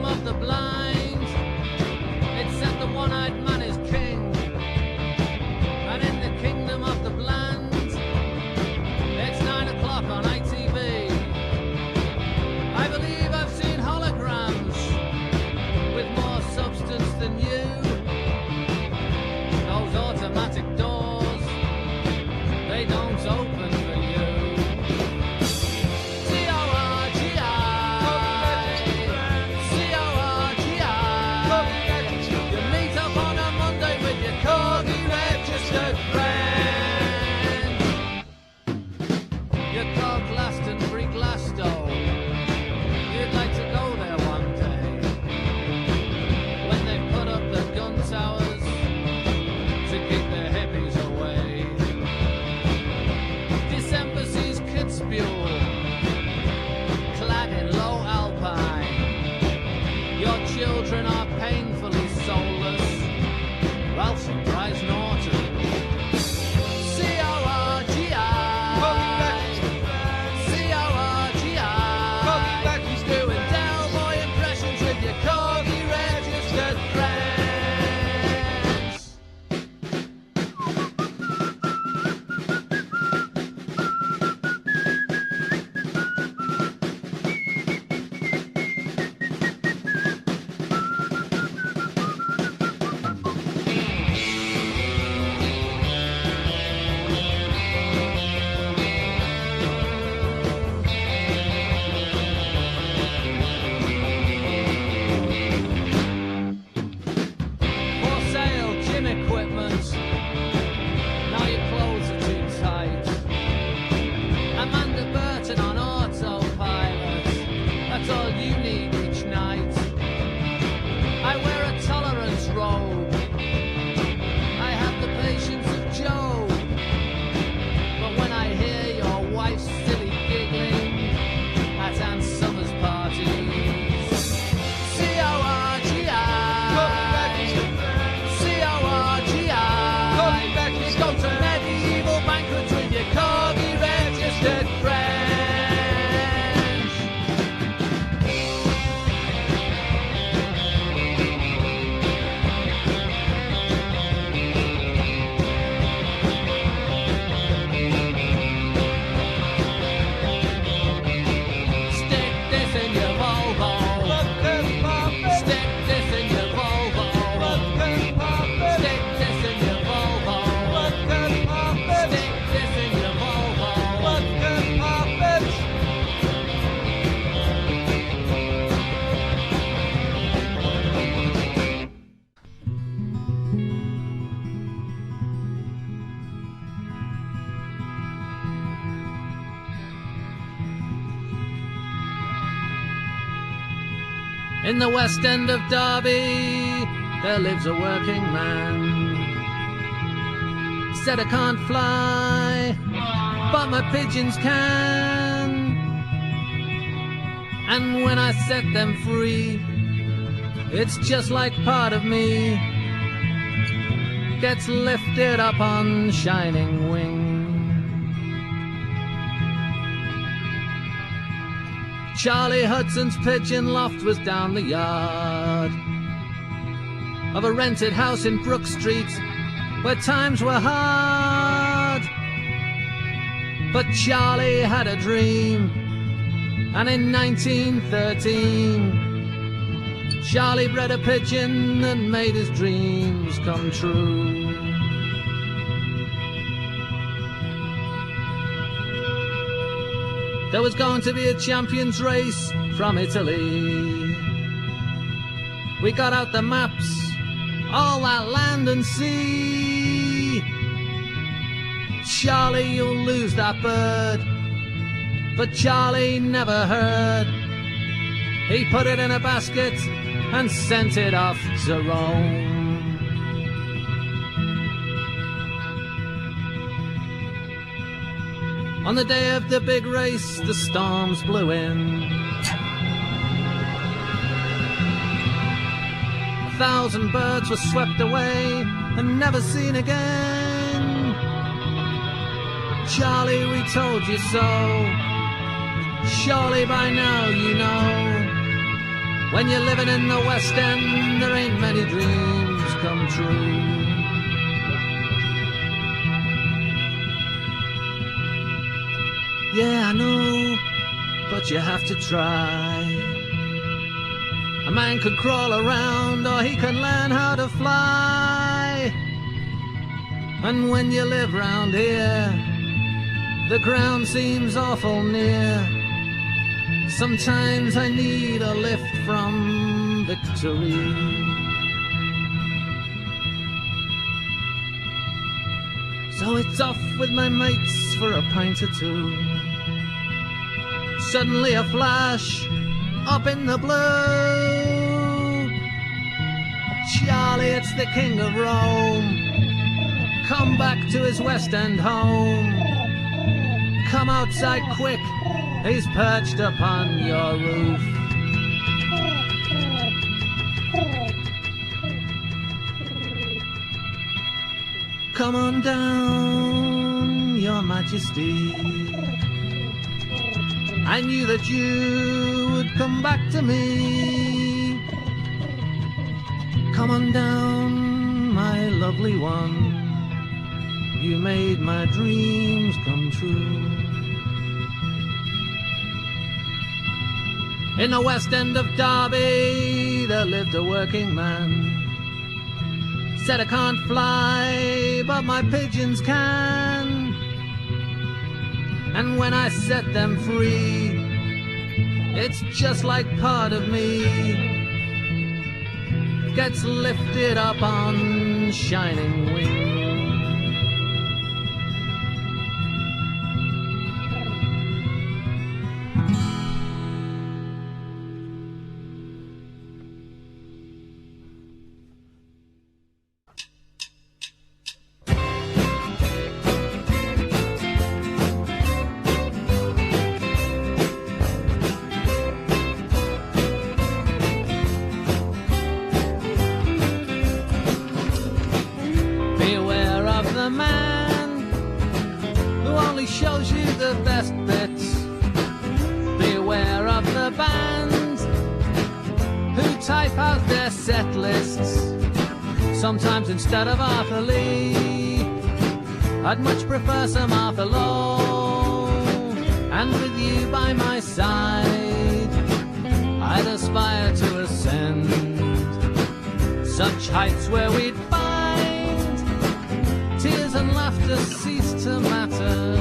of the blind, it said the one-eyed man is king. And in the kingdom of the bland, it's 9 o'clock on ITV. I believe I've seen holograms with more substance than you. Those automatic doors, they don't open for you. C-O-R-G-I, C-O-R-G-I. You meet up on a Monday with your corgi registered friend. You're called Glastonbury Glasto. You'd like to go there one day when they put up the gun towers to keep the hippies away. December sees Kitzbühel clad in low alpine. Your children are painfully soulless. Ralph surprised Norton. C-O-R-G-I, C-O-R-G-I. He's doing Del Boy impressions with your corgi registered friends. For sale, gym equipment. Now your clothes are too tight. Amanda Burton on autopilot. That's all you need each night. I wear a tolerance robe. I have the patience of Job. But when I hear your wife's silly giggling at Ann Summers' parties, C-O-R-G-I, C-O-R-G-I. You go to medieval banquets with your corgi registered friends. Stick this in your Volvo. Stick this in your Volvo. Stick this in your Volvo. Stick this in your Volvo. In the West End of Derby, there lives a working man. Said I can't fly, but my pigeons can. And when I set them free, it's just like part of me gets lifted up on shining wing. Charlie Hudson's pigeon loft was down the yard of a rented house in Brook Street where times were hard. But Charlie had a dream, and in 1913 Charlie bred a pigeon and made his dreams come true. There was going to be a champions race from Italy. We got out the maps, all that land and sea. Charlie, you'll lose that bird. But Charlie never heard. He put it in a basket and sent it off to Rome. On the day of the big race, the storms blew in. 1,000 birds were swept away and never seen again. Charlie, we told you so. Surely by now you know. When you're living in the West End, there ain't many dreams come true. Yeah, I know, but you have to try. A man could crawl around, or he can learn how to fly. And when you live round here, the ground seems awful near. Sometimes I need a lift from victory. So it's off with my mates for a pint or two. Suddenly a flash up in the blue. Charlie, it's the King of Rome, come back to his West End home. Come outside quick, he's perched upon your roof. Come on down, your majesty. I knew that you would come back to me. Come on down, my lovely one. You made my dreams come true. In the West End of Derby, there lived a working man. Said I can't fly, but my pigeons can. And when I set them free, it's just like part of me gets lifted up on shining wings. Sometimes instead of Arthur Lee, I'd much prefer some Arthur Lowe. And with you by my side, I'd aspire to ascend such heights where we'd find tears and laughter cease to matter,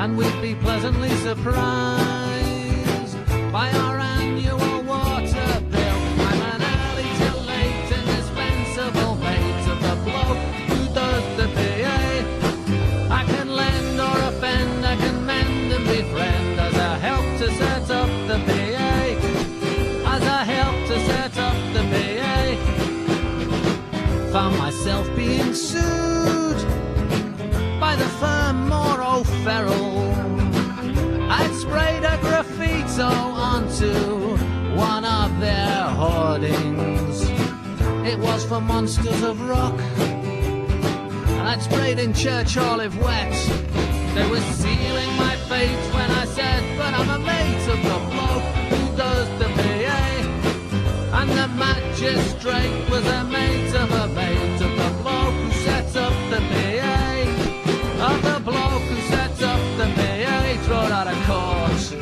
and we'd be pleasantly surprised by our annual water bill. I'm an early till late indispensable mate of the bloke who does the PA. I can lend or offend, I can mend and befriend as I help to set up the PA. As I help to set up the PA, found myself being sued by the firm Moore O'Farrell. I'd sprayed a graffito onto one of their hoardings. It was for Monsters of Rock, and I'd sprayed in Church Olive wet. They were sealing my fate when I said, but I'm a mate of the bloke who does the PA. And the magistrate was a mate of the bloke who sets up the PA. Of the bloke who sets up the PA, thrown out of court.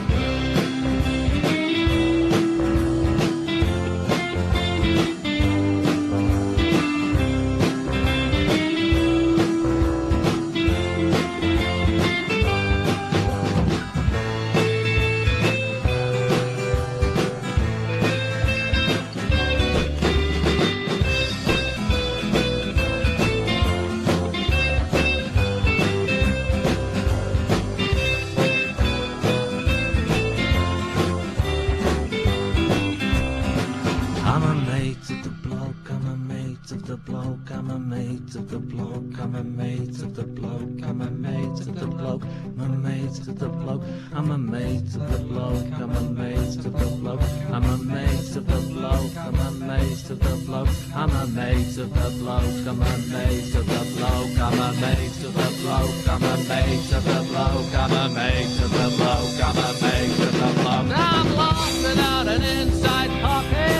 I'm a mate of the bloke, I'm a mate of the bloke, I'm a mate of the bloke, I'm a mate of the bloke, I'm a mate of the bloke, I'm a mate of the bloke, I'm a mate of the bloke, I'm a mate of the bloke, I'm a mate of the bloke, I'm a mate of the bloke, I'm a mate of the bloke, I'm a mate of the bloke, I'm a mate of the bloke, I'm a mate of the bloke. I'm lost without an inside pocket.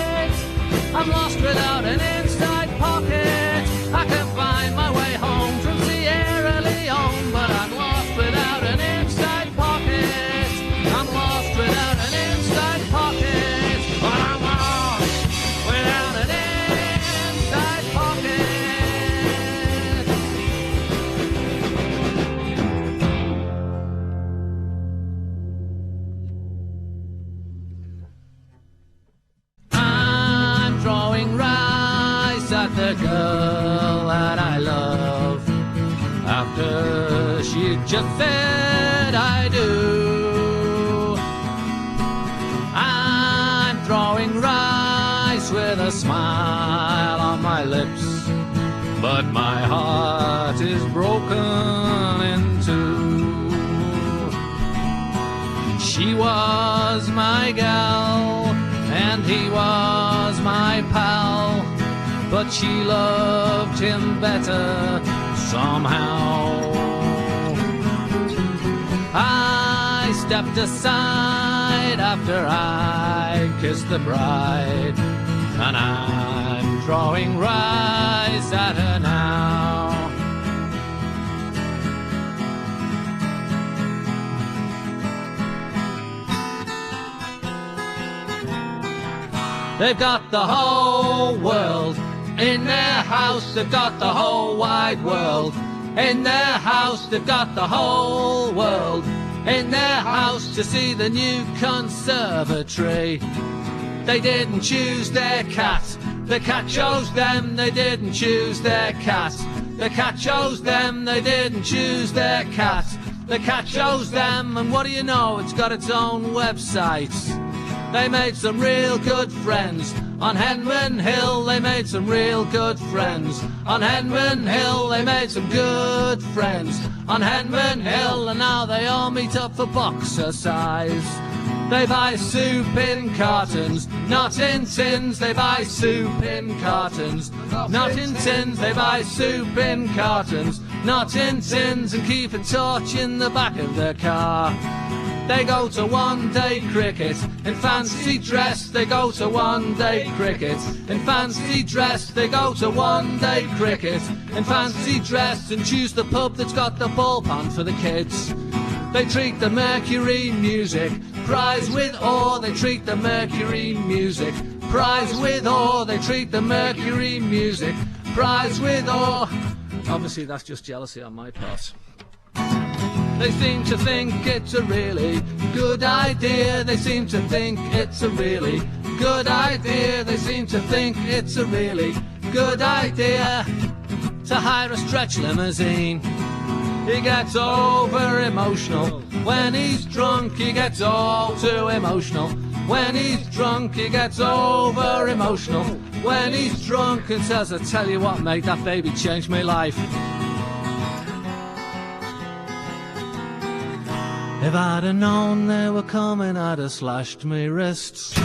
at the girl that I love after she just said I do. I'm throwing rice with a smile on my lips, but my heart is broken in two. She was my gal and he was my pal, but she loved him better somehow. I stepped aside after I kissed the bride, and I'm throwing rice at her now. They've got the whole world in their house, they've got the whole wide world in their house, they've got the whole world in their house to see the new conservatory. They didn't choose their cat, the cat chose them, they didn't choose their cat. The cat chose them, they didn't choose their cat. The cat chose them, and what do you know, it's got its own website. They made some real good friends on Henman Hill, they made some real good friends on Henman Hill, they made some good friends on Henman Hill, and now they all meet up for boxercise. They buy soup in cartons, not in tins. They buy soup in cartons, not in tins. They buy soup in cartons, not in tins, and keep a torch in the back of their car. They go to one-day cricket in fancy dress. They go to one-day cricket in fancy dress. They go to one-day cricket in fancy dress and choose the pub that's got the ball pond for the kids. They treat the Mercury music prize with awe. They treat the Mercury music prize with awe. They treat the Mercury music prize with awe. Obviously that's just jealousy on my part. They seem to think it's a really good idea. They seem to think it's a really good idea. They seem to think it's a really good idea to hire a stretch limousine. He gets over emotional when he's drunk. He gets all too emotional when he's drunk. He gets over emotional when he's drunk and says, I tell you what, mate, that baby changed my life. If I'd have known they were coming, I'd have slashed me wrists.